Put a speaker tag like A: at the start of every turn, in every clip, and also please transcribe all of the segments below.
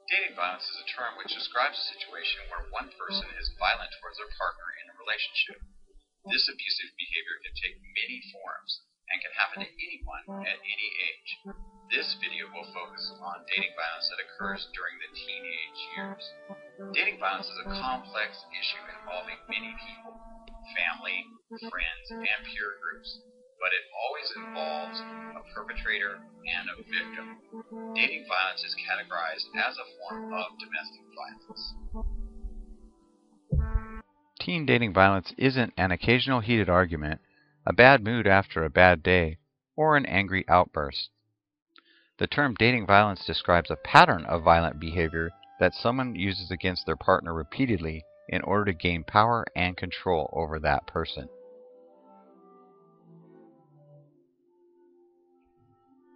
A: Dating violence is a term which describes a situation where one person is violent towards their partner in a relationship. This abusive behavior can take many forms and can happen to anyone at any age. This video will focus on dating violence that occurs during the teenage years. Dating violence is a complex issue involving many people, family, friends, and peer groups, but it always involves a perpetrator and a victim. Dating violence is categorized as a form of domestic violence.
B: Teen dating violence isn't an occasional heated argument, a bad mood after a bad day, or an angry outburst. The term dating violence describes a pattern of violent behavior that someone uses against their partner repeatedly in order to gain power and control over that person.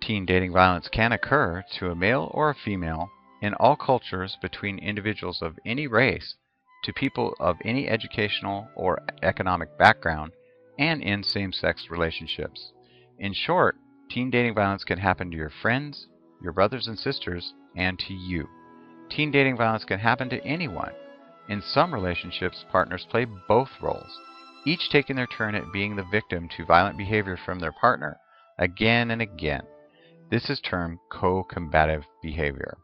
B: Teen dating violence can occur to a male or a female in all cultures between individuals of any race to people of any educational or economic background and in same-sex relationships. In short, teen dating violence can happen to your friends, your brothers and sisters, and to you. Teen dating violence can happen to anyone. In some relationships, partners play both roles, each taking their turn at being the victim to violent behavior from their partner again and again. This is termed co-combative behavior.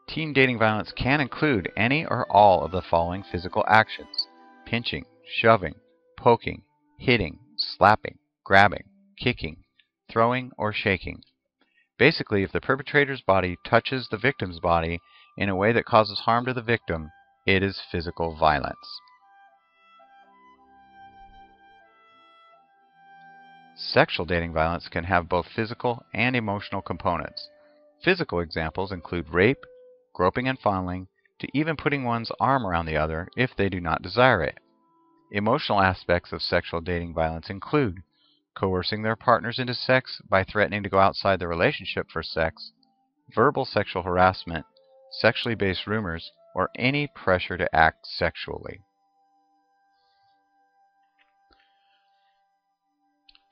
B: Teen dating violence can include any or all of the following physical actions: pinching, shoving, poking, hitting, slapping, grabbing, kicking, throwing, or shaking. Basically, if the perpetrator's body touches the victim's body in a way that causes harm to the victim, it is physical violence. Sexual dating violence can have both physical and emotional components. Physical examples include rape, groping and fondling, to even putting one's arm around the other if they do not desire it. Emotional aspects of sexual dating violence include coercing their partners into sex by threatening to go outside the relationship for sex, verbal sexual harassment, sexually based rumors, or any pressure to act sexually.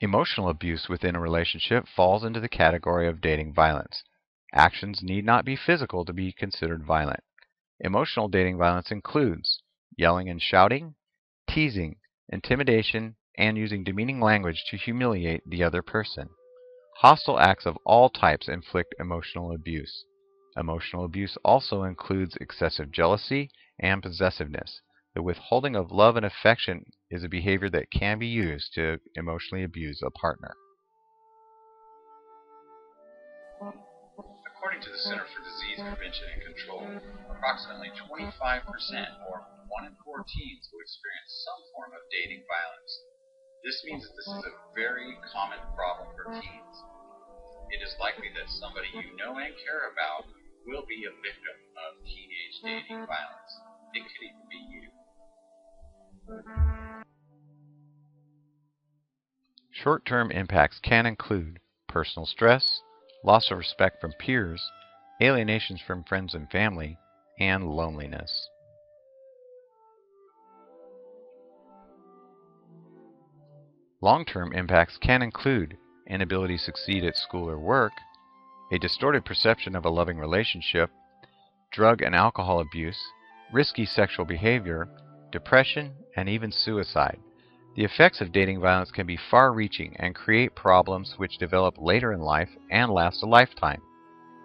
B: Emotional abuse within a relationship falls into the category of dating violence. Actions need not be physical to be considered violent. Emotional dating violence includes yelling and shouting, teasing, intimidation, and using demeaning language to humiliate the other person. Hostile acts of all types inflict emotional abuse. Emotional abuse also includes excessive jealousy and possessiveness. The withholding of love and affection is a behavior that can be used to emotionally abuse a partner.
A: According to the Center for Disease Prevention and Control, approximately 25% or 1 in 4 teens will experience some form of dating violence. This means that this is a very common problem for teens. It is likely that somebody you know and care about will be a victim of teenage dating violence. It could even be you.
B: Short-term impacts can include personal stress, loss of respect from peers, alienations from friends and family, and loneliness. Long-term impacts can include inability to succeed at school or work, a distorted perception of a loving relationship, drug and alcohol abuse, risky sexual behavior, depression, and even suicide. The effects of dating violence can be far-reaching and create problems which develop later in life and last a lifetime.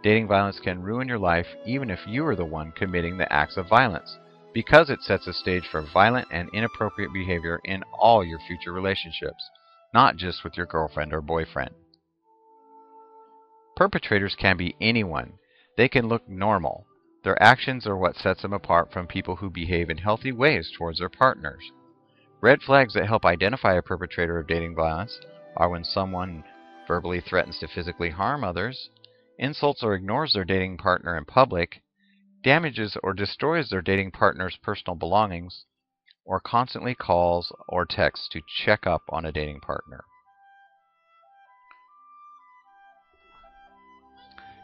B: Dating violence can ruin your life even if you are the one committing the acts of violence, because it sets a stage for violent and inappropriate behavior in all your future relationships, not just with your girlfriend or boyfriend. Perpetrators can be anyone. They can look normal. Their actions are what sets them apart from people who behave in healthy ways towards their partners. Red flags that help identify a perpetrator of dating violence are when someone verbally threatens to physically harm others, insults or ignores their dating partner in public, damages or destroys their dating partner's personal belongings, or constantly calls or texts to check up on a dating partner.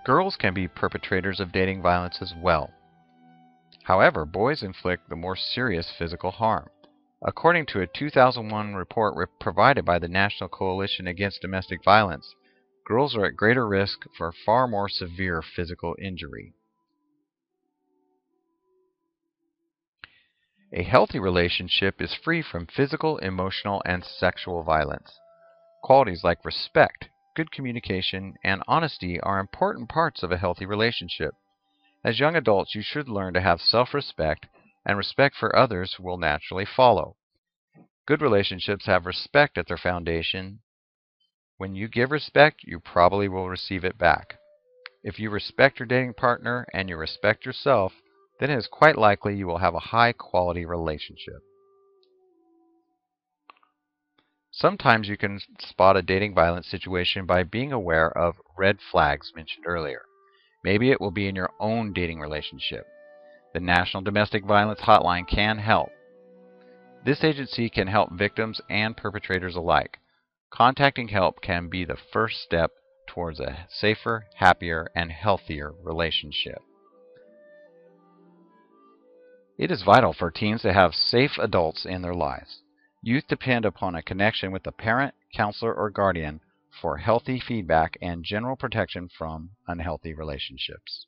B: Girls can be perpetrators of dating violence as well. However, boys inflict the more serious physical harm. According to a 2001 report provided by the National Coalition Against Domestic Violence, girls are at greater risk for far more severe physical injury. A healthy relationship is free from physical, emotional, and sexual violence. Qualities like respect, good communication, and honesty are important parts of a healthy relationship. As young adults, you should learn to have self-respect, and respect for others will naturally follow. Good relationships have respect at their foundation. When you give respect, you probably will receive it back. If you respect your dating partner and you respect yourself, then it is quite likely you will have a high-quality relationship. Sometimes you can spot a dating violence situation by being aware of red flags mentioned earlier. Maybe it will be in your own dating relationship. The National Domestic Violence Hotline can help. This agency can help victims and perpetrators alike. Contacting help can be the first step towards a safer, happier, and healthier relationship. It is vital for teens to have safe adults in their lives. Youth depend upon a connection with a parent, counselor, or guardian for healthy feedback and general protection from unhealthy relationships.